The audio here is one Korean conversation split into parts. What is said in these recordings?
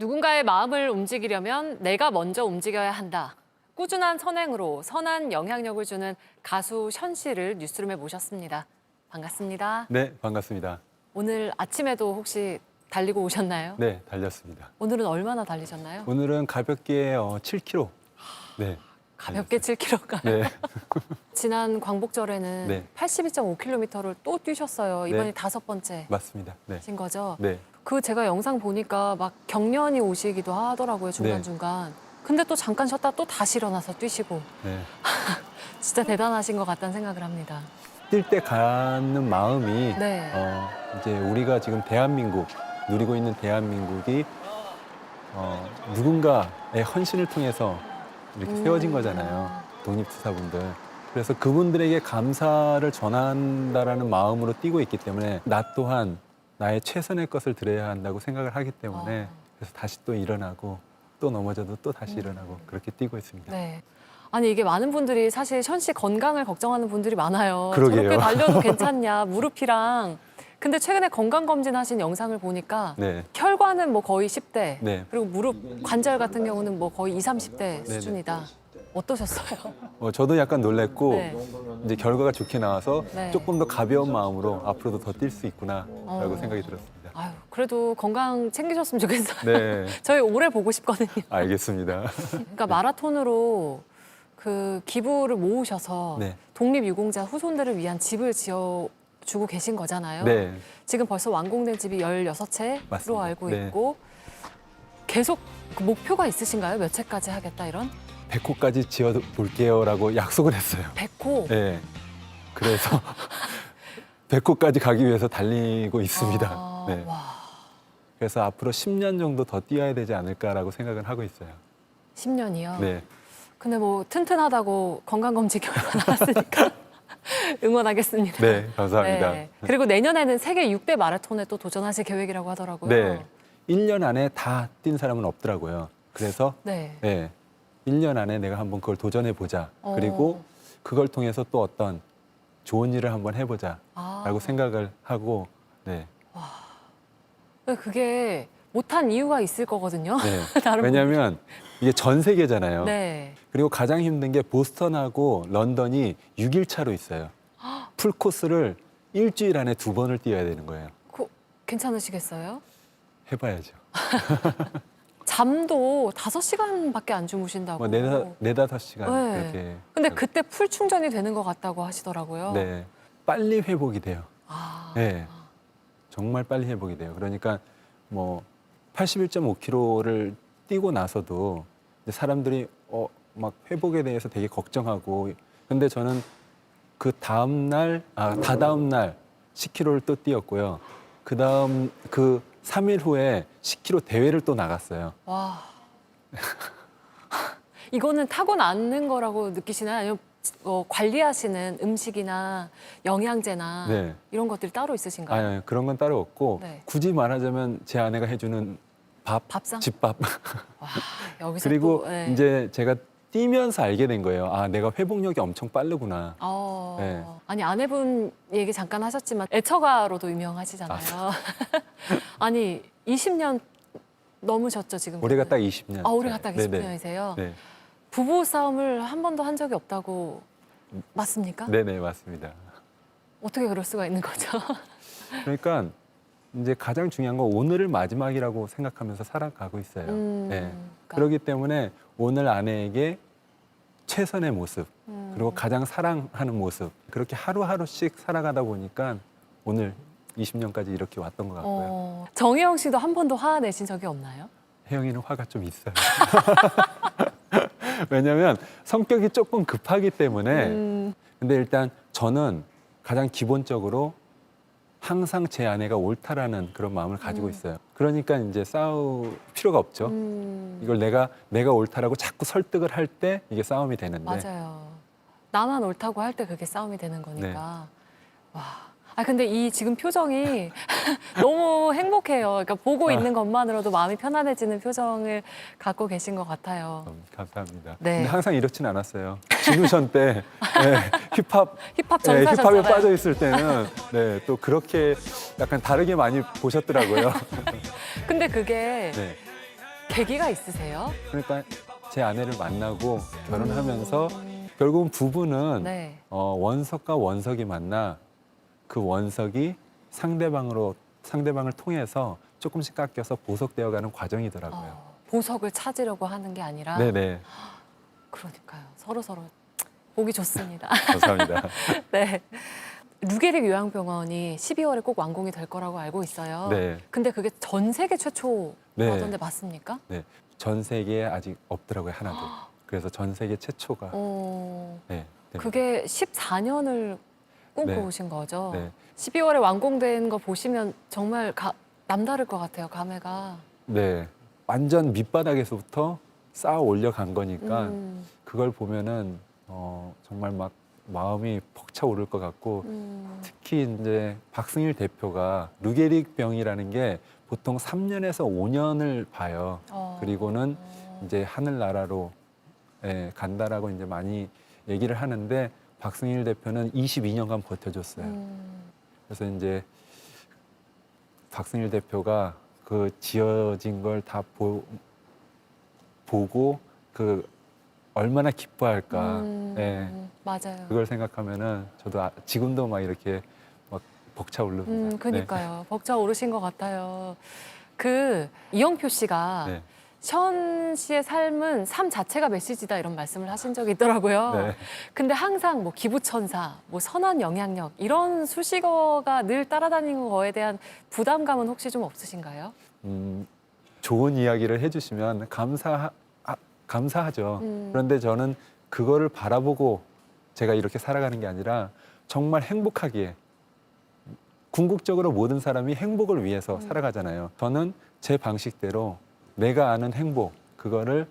누군가의 마음을 움직이려면 내가 먼저 움직여야 한다. 꾸준한 선행으로 선한 영향력을 주는 가수 션 씨를 뉴스룸에 모셨습니다. 반갑습니다. 네, 반갑습니다. 오늘 아침에도 혹시 달리고 오셨나요? 네, 달렸습니다. 오늘은 얼마나 달리셨나요? 오늘은 가볍게 7km. 네. 가볍게 7km가. 네. 지난 광복절에는 네. 82.5km를 또 뛰셨어요. 이번이 네. 5번째신 맞습니다. 네. 거죠? 네. 그 제가 영상 보니까 막 경련이 오시기도 하더라고요, 중간중간. 근데 또 잠깐 쉬었다 또 다시 일어나서 뛰시고. 네. 진짜 대단하신 것 같다는 생각을 합니다. 뛸 때 갖는 마음이 네. 이제 우리가 지금 대한민국 누리고 있는 대한민국이 누군가의 헌신을 통해서 이렇게 세워진 거잖아요. 독립투사분들. 그래서 그분들에게 감사를 전한다라는 마음으로 뛰고 있기 때문에 나 또한 나의 최선의 것을 드려야 한다고 생각을 하기 때문에 그래서 다시 또 일어나고 또 넘어져도 또 다시 일어나고 그렇게 뛰고 있습니다. 네. 아니 이게 많은 분들이 사실 션 씨 건강을 걱정하는 분들이 많아요. 그러게요. 저렇게 달려도 괜찮냐, 무릎이랑. 근데 최근에 건강검진 하신 영상을 보니까 네. 혈관은 뭐 거의 10대, 네. 그리고 무릎 관절 같은 경우는 뭐 거의 20, 30대 네네. 수준이다. 어떠셨어요? 저도 약간 놀랬고 네. 이제 결과가 좋게 나와서 네. 조금 더 가벼운 마음으로 앞으로도 더 뛸 수 있구나라고 생각이 들었습니다. 아유, 그래도 건강 챙기셨으면 좋겠어요. 네, 저희 오래 보고 싶거든요. 알겠습니다. 그러니까 마라톤으로 그 기부를 모으셔서 네. 독립유공자 후손들을 위한 집을 지어주고 계신 거잖아요. 네, 지금 벌써 완공된 집이 16채로 맞습니다. 알고 네. 있고 계속 그 목표가 있으신가요? 몇 채까지 하겠다 이런? 100호까지 지어볼게요라고 약속을 했어요. 100호? 네, 그래서 100호까지 가기 위해서 달리고 있습니다. 아, 네, 와, 그래서 앞으로 10년 정도 더 뛰어야 되지 않을까라고 생각을 하고 있어요. 10년이요? 네, 근데 뭐 튼튼하다고 건강검진 결과 나왔으니까 응원하겠습니다. 네, 감사합니다. 네. 그리고 내년에는 세계 6대 마라톤에 또 도전하실 계획이라고 하더라고요. 네, 1년 안에 다 뛴 사람은 없더라고요. 그래서 네. 네, 1년 안에 내가 한번 그걸 도전해 보자. 어. 그리고 그걸 통해서 또 어떤 좋은 일을 한번 해보자라고 아. 생각을 하고, 네, 그게 못한 이유가 있을 거거든요. 네. 다른 왜냐하면 이게 전 세계잖아요. 네. 그리고 가장 힘든 게 보스턴하고 런던이 6일 차로 있어요. 풀 코스를 일주일 안에 2번을 뛰어야 되는 거예요. 괜찮으시겠어요? 해봐야죠. 잠도 5시간밖에 안 주무신다고. 뭐 네다섯 시간 네. 그렇게. 근데 그때 풀 충전이 되는 것 같다고 하시더라고요. 네, 빨리 회복이 돼요. 아. 네, 정말 빨리 회복이 돼요. 그러니까 뭐 81.5km를 뛰고 나서도 이제 사람들이 막 회복에 대해서 되게 걱정하고, 근데 저는 그 다음 날, 다다음 날 10km를 또 뛰었고요. 그다음 그 3일 후에 10km 대회를 또 나갔어요. 와. 이거는 타고나는 거라고 느끼시나요? 아니면 관리하시는 음식이나 영양제나 네. 이런 것들이 따로 있으신가요? 아니, 그런 건 따로 없고 네. 굳이 말하자면 제 아내가 해주는 밥상? 집밥. 와, 여기서 그리고 또, 네. 이제 제가 뛰면서 알게 된 거예요. 아, 내가 회복력이 엄청 빠르구나. 네. 아니 아내분 얘기 잠깐 하셨지만 애처가로도 유명하시잖아요. 아니 20년 넘으셨죠 지금? 올해가 딱 20년. 올해가 딱 네네. 20년이세요? 네. 부부 싸움을 한 번도 한 적이 없다고 맞습니까? 네네, 맞습니다. 어떻게 그럴 수가 있는 거죠? 그러니까 이제 가장 중요한 건 오늘을 마지막이라고 생각하면서 살아가고 있어요. 네. 그러니까. 그렇기 때문에 오늘 아내에게 최선의 모습, 그리고 가장 사랑하는 모습, 그렇게 하루하루씩 살아가다 보니까 오늘 20년까지 이렇게 왔던 것 같고요. 정혜영 씨도 한 번도 화 내신 적이 없나요? 혜영이는 화가 좀 있어요. 왜냐면 성격이 조금 급하기 때문에. 근데 일단 저는 가장 기본적으로 항상 제 아내가 옳다라는 그런 마음을 가지고 있어요. 그러니까 이제 싸울 필요가 없죠. 이걸 내가 옳다라고 자꾸 설득을 할 때 이게 싸움이 되는데. 맞아요. 나만 옳다고 할 때 그게 싸움이 되는 거니까. 네. 와. 근데 이 지금 표정이 너무 행복해요. 그러니까 보고 있는 것만으로도 마음이 편안해지는 표정을 갖고 계신 것 같아요. 감사합니다. 네. 근데 항상 이렇진 않았어요. 진우션 때 힙합 힙합 네, 힙합에 전사셨잖아요. 빠져 있을 때는 네, 또 그렇게 약간 다르게 많이 보셨더라고요. 근데 그게 네. 계기가 있으세요? 그러니까 제 아내를 만나고 결혼하면서 결국은 부부는 네. 원석과 원석이 만나 그 원석이 상대방을 통해서 조금씩 깎여서 보석되어가는 과정이더라고요. 보석을 찾으려고 하는 게 아니라 네네. 그러니까요. 서로 보기 좋습니다. 감사합니다. 네. 루게릭 요양병원이 12월에 꼭 완공이 될 거라고 알고 있어요. 네. 근데 그게 전 세계 최초라던데 네. 맞습니까? 네. 전 세계에 아직 없더라고요, 하나도. 그래서 전 세계 최초가. 네. 됩니다. 그게 14년을 꿈꿔오신 네. 거죠? 네. 12월에 완공된 거 보시면 정말 남다를 것 같아요, 감회가. 네. 완전 밑바닥에서부터 쌓아 올려간 거니까 그걸 보면은 정말 막 마음이 벅차오를 것 같고 특히 이제 박승일 대표가 루게릭 병이라는 게 보통 3년에서 5년을 봐요. 그리고는 이제 하늘나라로 간다라고 이제 많이 얘기를 하는데 박승일 대표는 22년간 버텨줬어요. 그래서 이제 박승일 대표가 그 지어진 걸 다 보고 그 얼마나 기뻐할까. 예. 맞아요. 그걸 생각하면은 저도 지금도 막 이렇게 막 벅차오릅니다. 그러니까요. 벅차오르신 것 같아요. 그 이영표 씨가 네. 션 씨의 삶은 삶 자체가 메시지다 이런 말씀을 하신 적이 있더라고요. 네. 근데 항상 뭐 기부천사, 뭐 선한 영향력 이런 수식어가 늘 따라다니는 거에 대한 부담감은 혹시 좀 없으신가요? 좋은 이야기를 해주시면 감사하죠. 그런데 저는 그거를 바라보고 제가 이렇게 살아가는 게 아니라 정말 행복하기에 궁극적으로 모든 사람이 행복을 위해서 살아가잖아요. 저는 제 방식대로 내가 아는 행복 그거를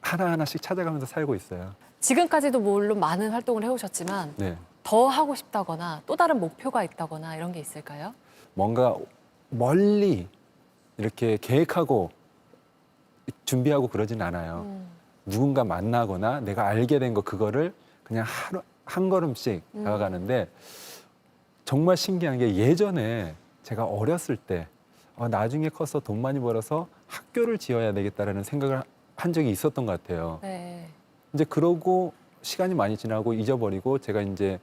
하나하나씩 찾아가면서 살고 있어요. 지금까지도 물론 많은 활동을 해오셨지만 네. 더 하고 싶다거나 또 다른 목표가 있다거나 이런 게 있을까요? 뭔가 멀리 이렇게 계획하고 준비하고 그러진 않아요. 누군가 만나거나 내가 알게 된 거 그거를 그냥 한 걸음씩 다가가는데 정말 신기한 게 예전에 제가 어렸을 때 나중에 커서 돈 많이 벌어서 학교를 지어야 되겠다라는 생각을 한 적이 있었던 것 같아요. 네. 이제 그러고 시간이 많이 지나고 잊어버리고 제가 이제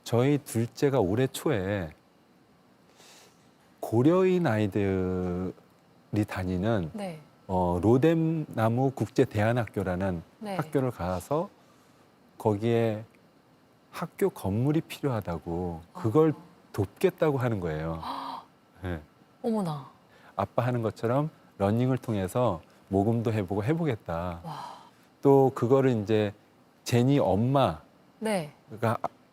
저희 둘째가 올해 초에 고려인 아이들이 다니는 네. 로뎀나무 국제대안학교라는 네. 학교를 가서 거기에 학교 건물이 필요하다고 그걸 돕겠다고 하는 거예요. 네. 어머나. 아빠 하는 것처럼 러닝을 통해서 모금도 해보겠다. 또 그거를 이제 제니 엄마가 네.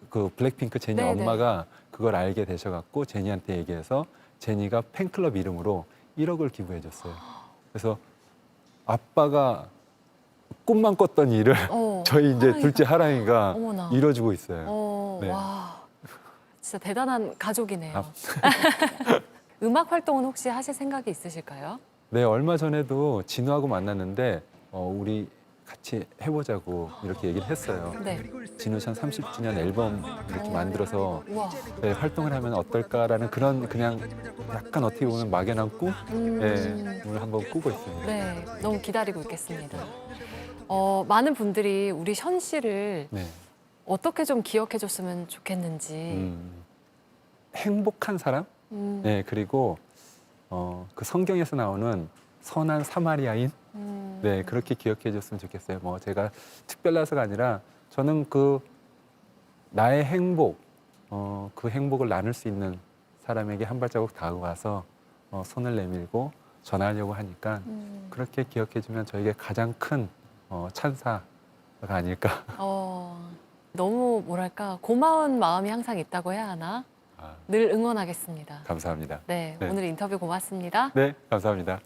그 블랙핑크 제니 네네. 엄마가 그걸 알게 되셔갖고 제니한테 얘기해서 제니가 팬클럽 이름으로 1억을 기부해줬어요. 그래서 아빠가 꿈만 꿨던 일을 저희 이제 둘째 하랑이가 어머나. 이뤄주고 있어요. 네. 와, 진짜 대단한 가족이네요. 아. 음악 활동은 혹시 하실 생각이 있으실까요? 네, 얼마 전에도 진우하고 만났는데 우리 같이 해보자고 이렇게 얘기를 했어요. 네. 진우션 30주년 앨범 이렇게 만들어서 우와. 네, 활동을 하면 어떨까라는 그런 그냥 약간 어떻게 보면 막연한 꿈? 네, 을 한번 꾸고 있습니다. 네, 너무 기다리고 있겠습니다. 많은 분들이 우리 션 씨를 네. 어떻게 좀 기억해줬으면 좋겠는지. 행복한 사람? 네, 그리고 그 성경에서 나오는 선한 사마리아인? 네, 그렇게 기억해 줬으면 좋겠어요. 뭐 제가 특별해서가 아니라 저는 그 나의 행복, 그 행복을 나눌 수 있는 사람에게 한 발자국 다가가서 손을 내밀고 전하려고 하니까 그렇게 기억해 주면 저에게 가장 큰 찬사가 아닐까. 너무 뭐랄까 고마운 마음이 항상 있다고 해야 하나? 늘 응원하겠습니다. 감사합니다. 네, 네. 오늘 인터뷰 고맙습니다. 네, 감사합니다.